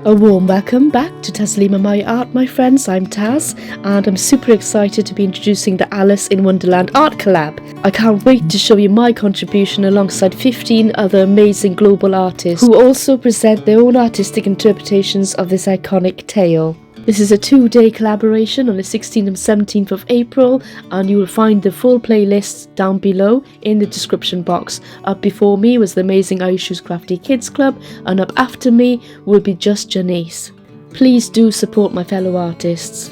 A warm welcome back to Taslima My Art, my friends. I'm Taz, and I'm super excited to be introducing the Alice in Wonderland Art Collab. I can't wait to show you my contribution alongside 15 other amazing global artists who also present their own artistic interpretations of this iconic tale. This is a 2-day collaboration on the 16th and 17th of April, and you will find the full playlist down below in the description box. Up before me was the amazing I Choose Crafty Kids Club, and up after me will be just Janice. Please do support my fellow artists.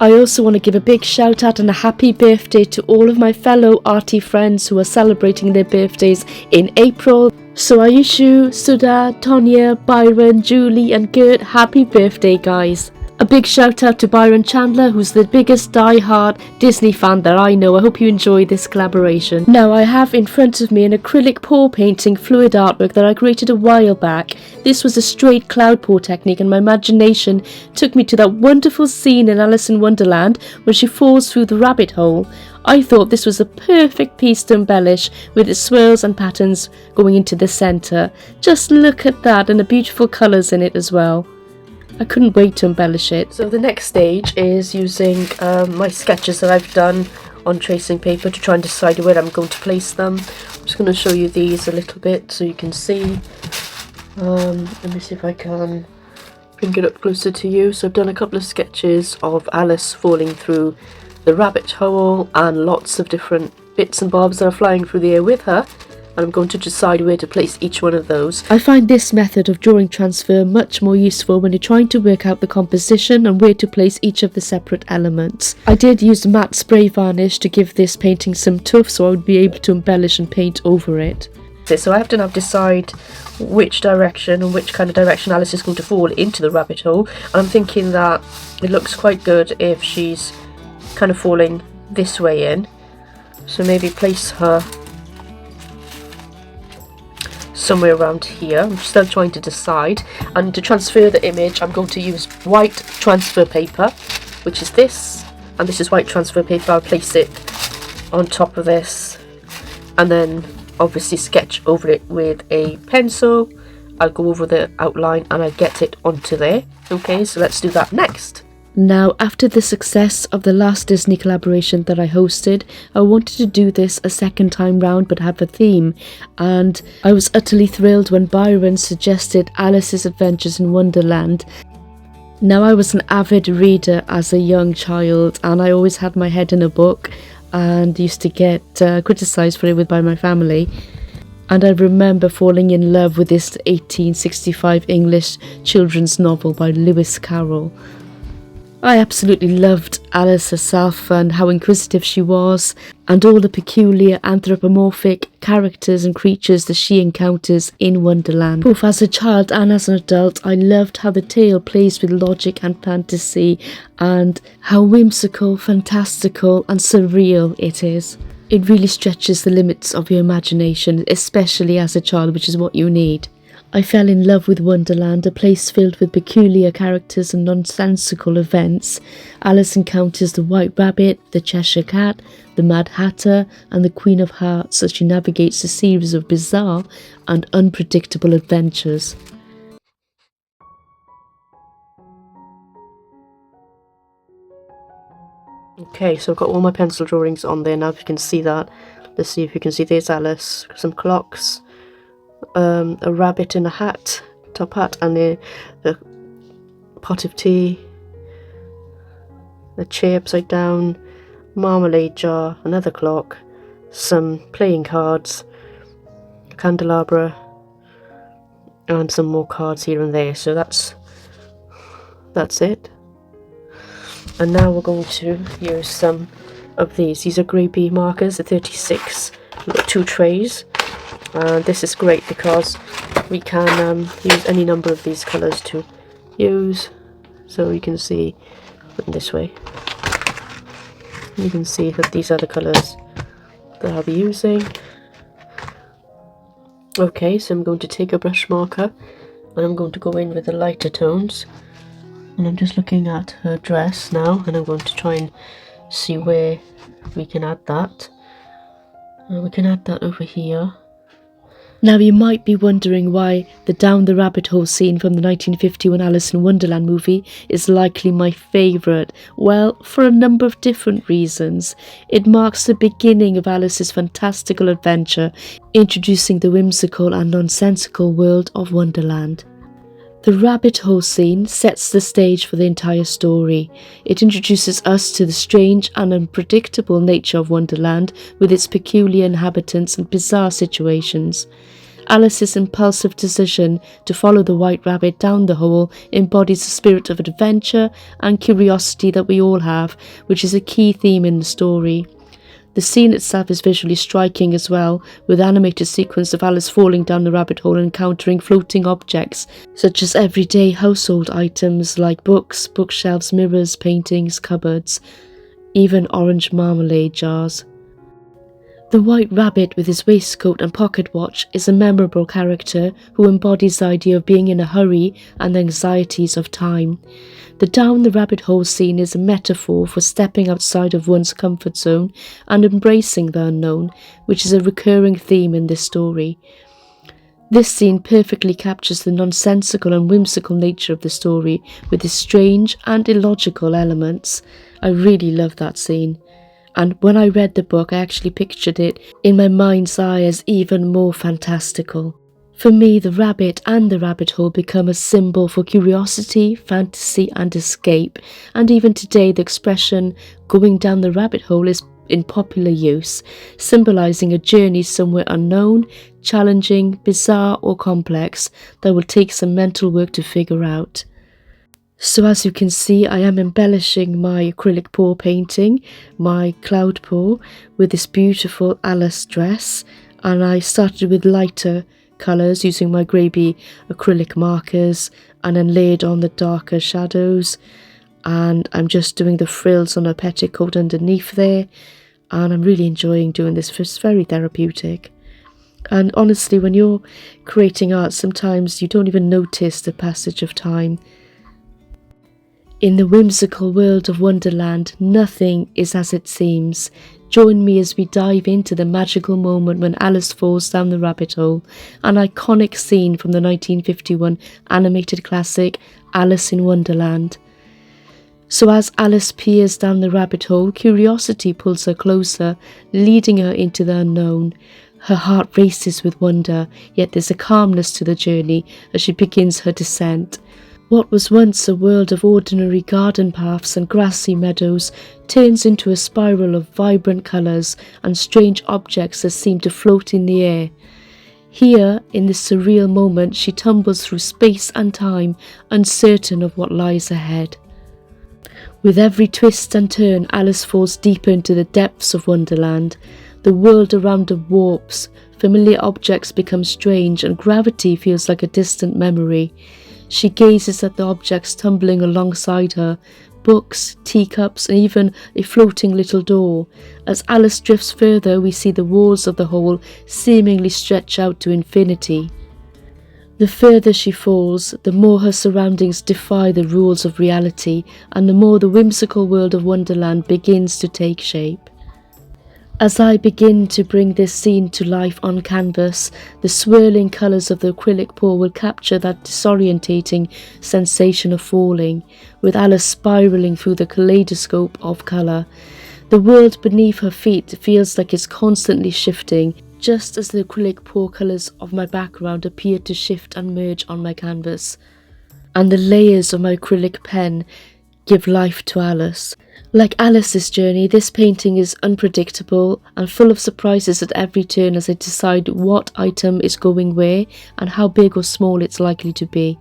I also want to give a big shout out and a happy birthday to all of my fellow arty friends who are celebrating their birthdays in April. So Ayeshu, Sudha, Tonya, Byron, Julie and Gert, happy birthday guys. A big shout out to Byron Chandler, who's the biggest die-hard Disney fan that I know. I hope you enjoy this collaboration. Now I have in front of me an acrylic pour painting fluid artwork that I created a while back. This was a straight cloud pour technique, and my imagination took me to that wonderful scene in Alice in Wonderland when she falls through the rabbit hole. I thought this was a perfect piece to embellish with its swirls and patterns going into the centre. Just look at that, and the beautiful colours in it as well. I couldn't wait to embellish it. So the next stage is using my sketches that I've done on tracing paper to try and decide where I'm going to place them. I'm just going to show you these a little bit so you can see. Let me see if I can bring it up closer to you. So I've done a couple of sketches of Alice falling through the rabbit hole and lots of different bits and bobs that are flying through the air with her. And I'm going to decide where to place each one of those. I find this method of drawing transfer much more useful when you're trying to work out the composition and where to place each of the separate elements. I did use matte spray varnish to give this painting some tooth so I would be able to embellish and paint over it. So I have to now decide which direction and which kind of direction Alice is going to fall into the rabbit hole. And I'm thinking that it looks quite good if she's kind of falling this way in. So maybe place her somewhere around here. I'm still trying to decide, and to transfer the image I'm going to use white transfer paper, which is this, and this is white transfer paper. I'll place it on top of this and then obviously sketch over it with a pencil. I'll go over the outline and I'll get it onto there. Okay, so let's do that next. Now, after the success of the last Disney collaboration that I hosted, I wanted to do this a second time round but have a theme, and I was utterly thrilled when Byron suggested Alice's Adventures in Wonderland. Now, I was an avid reader as a young child, and I always had my head in a book and used to get criticised for it by my family. And I remember falling in love with this 1865 English children's novel by Lewis Carroll. I absolutely loved Alice herself and how inquisitive she was, and all the peculiar anthropomorphic characters and creatures that she encounters in Wonderland. Both as a child and as an adult, I loved how the tale plays with logic and fantasy, and how whimsical, fantastical and surreal it is. It really stretches the limits of your imagination, especially as a child, which is what you need. I fell in love with Wonderland, a place filled with peculiar characters and nonsensical events. Alice encounters the White Rabbit, the Cheshire Cat, the Mad Hatter and the Queen of Hearts as she navigates a series of bizarre and unpredictable adventures. Okay, so I've got all my pencil drawings on there now, if you can see that. Let's see if you can see. There's Alice, some clocks, a rabbit in a hat, top hat, and a pot of tea, a chair upside down, marmalade jar, another clock, some playing cards, a candelabra, and some more cards here and there. So that's it. And now we're going to use some of these. These are Grabie markers, the 36. We've got 2 trays. This is great because we can use any number of these colours to use. So you can see this way. You can see that these are the colours that I'll be using. Okay, so I'm going to take a brush marker and I'm going to go in with the lighter tones. And I'm just looking at her dress now, and I'm going to try and see where we can add that. We can add that over here. Now you might be wondering why the down the rabbit hole scene from the 1951 Alice in Wonderland movie is likely my favourite. Well, for a number of different reasons. It marks the beginning of Alice's fantastical adventure, introducing the whimsical and nonsensical world of Wonderland. The rabbit hole scene sets the stage for the entire story. It introduces us to the strange and unpredictable nature of Wonderland with its peculiar inhabitants and bizarre situations. Alice's impulsive decision to follow the white rabbit down the hole embodies the spirit of adventure and curiosity that we all have, which is a key theme in the story. The scene itself is visually striking as well, with animated sequence of Alice falling down the rabbit hole and encountering floating objects, such as everyday household items like books, bookshelves, mirrors, paintings, cupboards, even orange marmalade jars. The White Rabbit with his waistcoat and pocket watch is a memorable character who embodies the idea of being in a hurry and the anxieties of time. The down the rabbit hole scene is a metaphor for stepping outside of one's comfort zone and embracing the unknown, which is a recurring theme in this story. This scene perfectly captures the nonsensical and whimsical nature of the story with its strange and illogical elements. I really love that scene. And when I read the book, I actually pictured it in my mind's eye as even more fantastical. For me, the rabbit and the rabbit hole become a symbol for curiosity, fantasy and escape, and even today the expression going down the rabbit hole is in popular use, symbolising a journey somewhere unknown, challenging, bizarre or complex that will take some mental work to figure out. So as you can see, I am embellishing my acrylic pour painting, my cloud pour, with this beautiful Alice dress, and I started with lighter colours using my Grabie acrylic markers and then layered on the darker shadows, and I'm just doing the frills on a petticoat underneath there, and I'm really enjoying doing this. It's very therapeutic. And honestly, when you're creating art, sometimes you don't even notice the passage of time. In the whimsical world of Wonderland, nothing is as it seems. Join me as we dive into the magical moment when Alice falls down the rabbit hole, an iconic scene from the 1951 animated classic Alice in Wonderland. So as Alice peers down the rabbit hole, curiosity pulls her closer, leading her into the unknown. Her heart races with wonder, yet there's a calmness to the journey as she begins her descent. What was once a world of ordinary garden paths and grassy meadows turns into a spiral of vibrant colours and strange objects that seem to float in the air. Here, in this surreal moment, she tumbles through space and time, uncertain of what lies ahead. With every twist and turn, Alice falls deeper into the depths of Wonderland. The world around her warps, familiar objects become strange, and gravity feels like a distant memory. She gazes at the objects tumbling alongside her, books, teacups, and even a floating little door. As Alice drifts further, we see the walls of the hole seemingly stretch out to infinity. The further she falls, the more her surroundings defy the rules of reality, and the more the whimsical world of Wonderland begins to take shape. As I begin to bring this scene to life on canvas, the swirling colours of the acrylic pour will capture that disorientating sensation of falling, with Alice spiralling through the kaleidoscope of colour. The world beneath her feet feels like it's constantly shifting, just as the acrylic pour colours of my background appear to shift and merge on my canvas, and the layers of my acrylic pen give life to Alice. Like Alice's journey, this painting is unpredictable and full of surprises at every turn as I decide what item is going where and how big or small it's likely to be.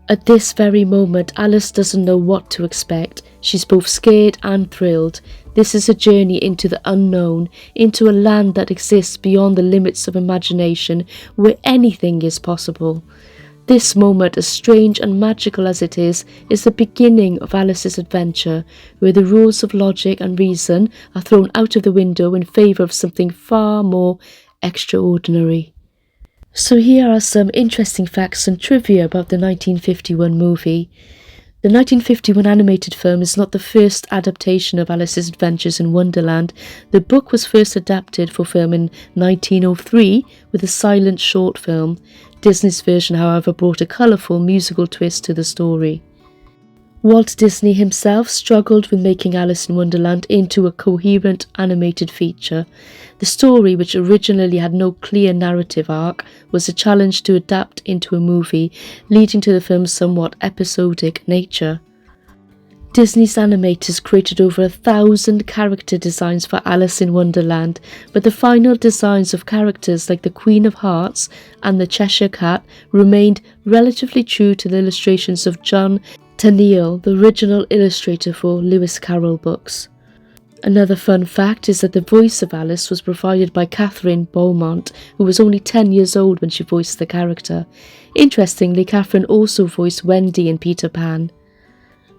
At this very moment, Alice doesn't know what to expect. She's both scared and thrilled. This is a journey into the unknown, into a land that exists beyond the limits of imagination, where anything is possible. This moment, as strange and magical as it is the beginning of Alice's adventure, where the rules of logic and reason are thrown out of the window in favour of something far more extraordinary. So here are some interesting facts and trivia about the 1951 movie. The 1951 animated film is not the first adaptation of Alice's Adventures in Wonderland. The book was first adapted for film in 1903 with a silent short film. Disney's version, however, brought a colourful musical twist to the story. Walt Disney himself struggled with making Alice in Wonderland into a coherent animated feature. The story, which originally had no clear narrative arc, was a challenge to adapt into a movie, leading to the film's somewhat episodic nature. Disney's animators created over 1,000 character designs for Alice in Wonderland, but the final designs of characters like the Queen of Hearts and the Cheshire Cat remained relatively true to the illustrations of John Tenniel, the original illustrator for Lewis Carroll books. Another fun fact is that the voice of Alice was provided by Catherine Beaumont, who was only 10 years old when she voiced the character. Interestingly, Catherine also voiced Wendy in Peter Pan.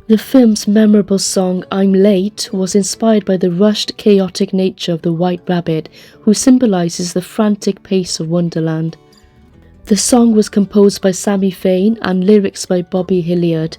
The film's memorable song, I'm Late, was inspired by the rushed, chaotic nature of the White Rabbit, who symbolises the frantic pace of Wonderland. The song was composed by Sammy Fain and lyrics by Bobby Hilliard.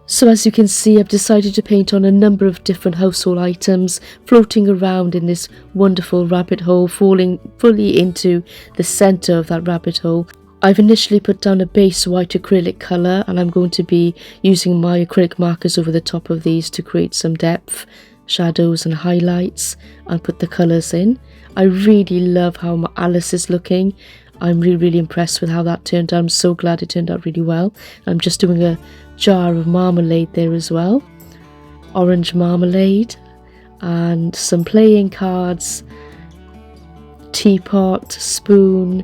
So as you can see, I've decided to paint on a number of different household items, floating around in this wonderful rabbit hole, falling fully into the centre of that rabbit hole. I've initially put down a base white acrylic colour, and I'm going to be using my acrylic markers over the top of these to create some depth, shadows and highlights, and put the colours in. I really love how Alice is looking. I'm really impressed with how that turned out. I'm so glad it turned out really well. I'm just doing a jar of marmalade there as well, orange marmalade, and some playing cards, teapot, spoon,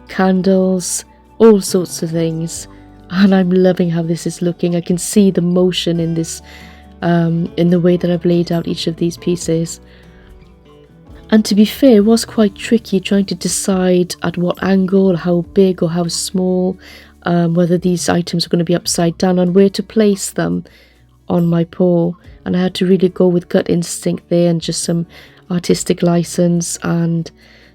candles, all sorts of things, and I'm loving how this is looking. I can see the motion in this, in the way that I've laid out each of these pieces. And to be fair, it was quite tricky trying to decide at what angle, how big or how small, whether these items are going to be upside down and where to place them on my paw. And I had to really go with gut instinct there and just some artistic license and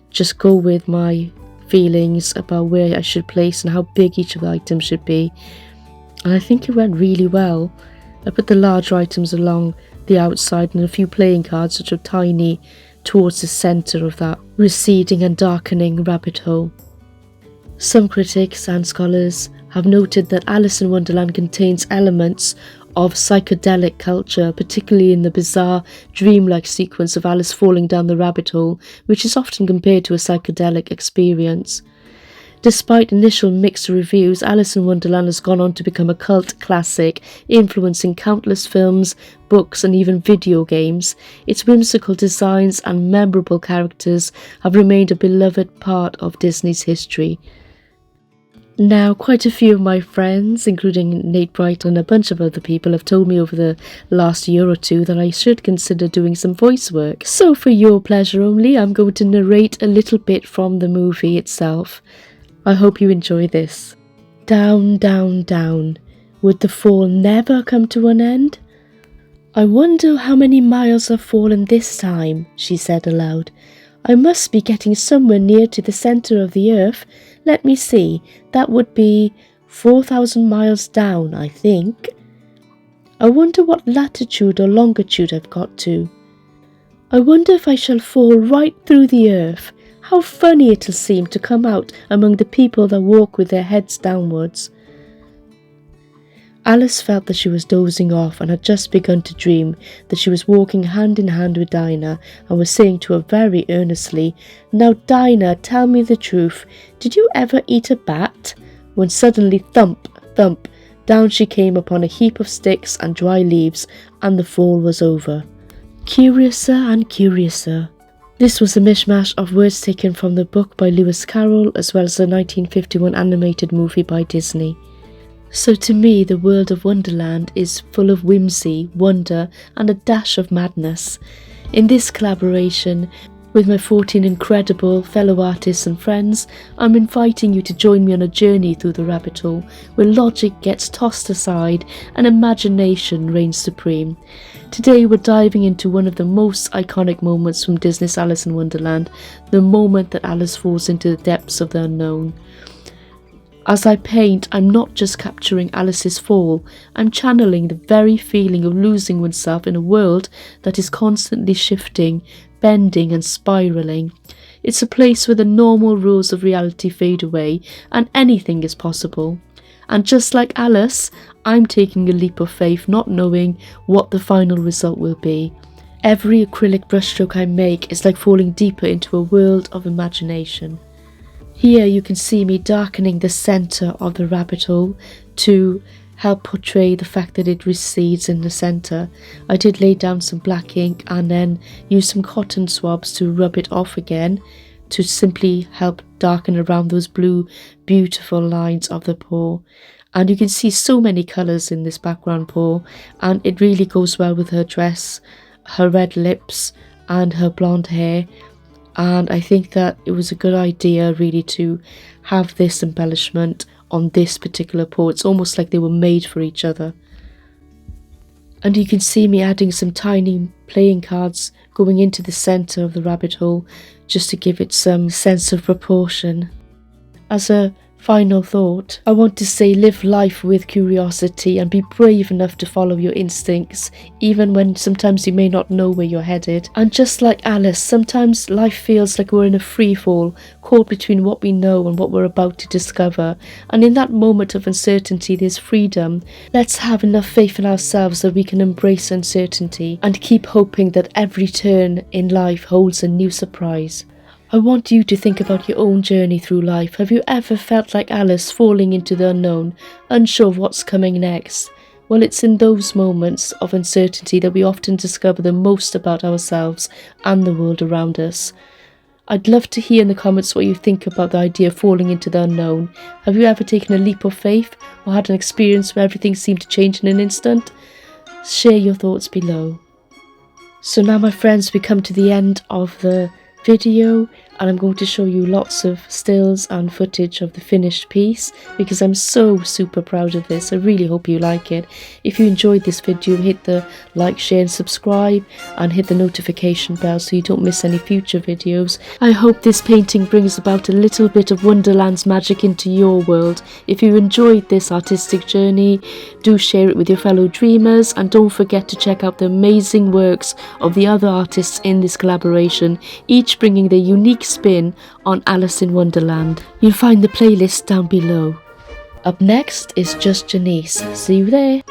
just go with my feelings about where I should place and how big each of the items should be. And I think it went really well. I put the larger items along the outside and a few playing cards which are tiny towards the centre of that receding and darkening rabbit hole. Some critics and scholars have noted that Alice in Wonderland contains elements of psychedelic culture, particularly in the bizarre, dreamlike sequence of Alice falling down the rabbit hole, which is often compared to a psychedelic experience. Despite initial mixed reviews, Alice in Wonderland has gone on to become a cult classic, influencing countless films, books and even video games. Its whimsical designs and memorable characters have remained a beloved part of Disney's history. Now, quite a few of my friends, including Nate Bright and a bunch of other people, have told me over the last year or two that I should consider doing some voice work. So for your pleasure only, I'm going to narrate a little bit from the movie itself. I hope you enjoy this. Down, down, down. Would the fall never come to an end? I wonder how many miles I've fallen this time, she said aloud. I must be getting somewhere near to the centre of the earth. Let me see, that would be 4,000 miles down, I think. I wonder what latitude or longitude I've got to. I wonder if I shall fall right through the earth. How funny it'll seem to come out among the people that walk with their heads downwards. Alice felt that she was dozing off and had just begun to dream that she was walking hand in hand with Dinah and was saying to her very earnestly, "Now Dinah, tell me the truth, did you ever eat a bat?" When suddenly thump, thump, down she came upon a heap of sticks and dry leaves, and the fall was over. Curiouser and curiouser. This was a mishmash of words taken from the book by Lewis Carroll as well as the 1951 animated movie by Disney. So to me, the world of Wonderland is full of whimsy, wonder and a dash of madness. In this collaboration with my 14 incredible fellow artists and friends, I'm inviting you to join me on a journey through the rabbit hole where logic gets tossed aside and imagination reigns supreme. Today we're diving into one of the most iconic moments from Disney's Alice in Wonderland, the moment that Alice falls into the depths of the unknown. As I paint, I'm not just capturing Alice's fall, I'm channeling the very feeling of losing oneself in a world that is constantly shifting, bending and spiralling. It's a place where the normal rules of reality fade away and anything is possible. And just like Alice, I'm taking a leap of faith, not knowing what the final result will be. Every acrylic brushstroke I make is like falling deeper into a world of imagination. Here you can see me darkening the centre of the rabbit hole to help portray the fact that it recedes in the centre. I did lay down some black ink and then use some cotton swabs to rub it off again to simply help darken around those blue beautiful lines of the paw. And you can see so many colours in this background paw, and it really goes well with her dress, her red lips and her blonde hair. And I think that it was a good idea really to have this embellishment on this particular paw. It's almost like they were made for each other. And you can see me adding some tiny playing cards going into the centre of the rabbit hole just to give it some sense of proportion. As a final thought, I want to say live life with curiosity and be brave enough to follow your instincts, even when sometimes you may not know where you're headed. And just like Alice, sometimes life feels like we're in a free fall, caught between what we know and what we're about to discover. And in that moment of uncertainty, there's freedom. Let's have enough faith in ourselves that we can embrace uncertainty and keep hoping that every turn in life holds a new surprise. I want you to think about your own journey through life. Have you ever felt like Alice, falling into the unknown, unsure of what's coming next? Well, it's in those moments of uncertainty that we often discover the most about ourselves and the world around us. I'd love to hear in the comments what you think about the idea of falling into the unknown. Have you ever taken a leap of faith or had an experience where everything seemed to change in an instant? Share your thoughts below. So now, my friends, we come to the end of the video, and I'm going to show you lots of stills and footage of the finished piece because I'm so super proud of this. I really hope you like it. If you enjoyed this video, hit the like, share and subscribe, and hit the notification bell so you don't miss any future videos. I hope this painting brings about a little bit of Wonderland's magic into your world. If you enjoyed this artistic journey, do share it with your fellow dreamers, and don't forget to check out the amazing works of the other artists in this collaboration, each bringing their unique spin on Alice in Wonderland. You'll find the playlist down below. Up next is Just Janice. See you there.